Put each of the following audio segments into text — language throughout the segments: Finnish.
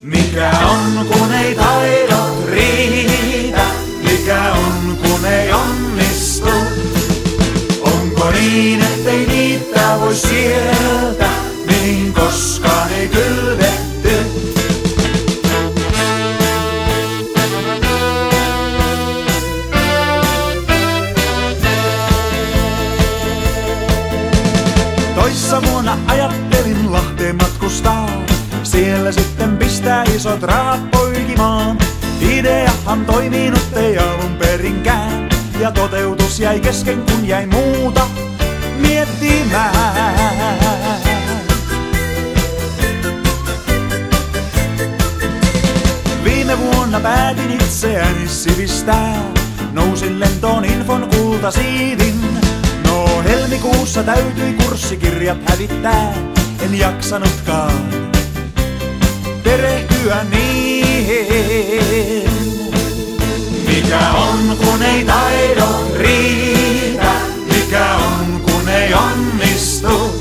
Mikä on kun ei taidot riitä, mikä on kun ei onnistu? Onko niin ettei niitä voi sieltä, mihin koskaan ei kylvetty? Toissa vuonna ajattelin Lahteen matkustaa, siellä sitten pistää isot rahat poikimaan. Ideahan toiminut ei alun perinkään, ja toteutus jäi kesken kun jäi muuta miettimään. Viime vuonna päätin itseäni sivistää, nousin lentoon infon kultasiivin. No helmikuussa täytyi kurssikirjat hävittää, en jaksanutkaan perehtyä niihin. Mikä on kun ei taidot riitä, mikä on kun ei onnistu?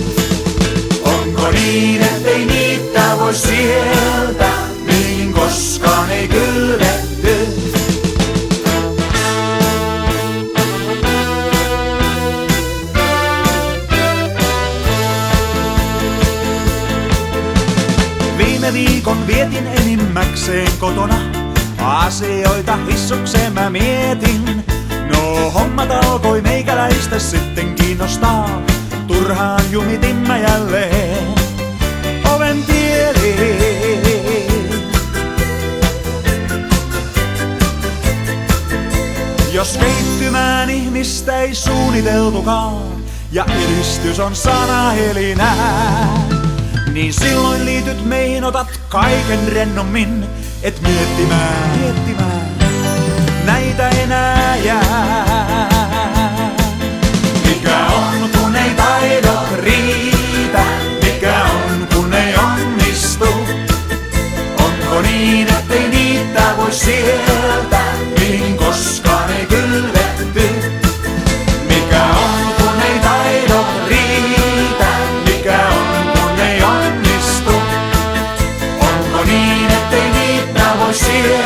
Onko niin ettei niitä voi sieltä, mihin koskaan ei kylvetty? Viime viikon vietin enimmäkseen kotona, asioita hissukseen mä mietin. No hommat alkoi meikäläistä sitten kiinnostaa, turhaan jumitin mä jälleen oven tieliin. Jos keittymään ihmistä ei suunniteltukaan, ja edistys on sanahelinää, niin silloin liityt meihin, otat kaiken rennommin, et miettimään, näitä enää jää. Mikä on kun ei taidot riitä, mikä on kun ei onnistu? Onko niin ettei niitä voi sieltä, mihin koskaan ei kylvetty? Mikä on kun ei taidot riitä, mikä on kun ei onnistu? Onko niin ettei niitä voi sieltä?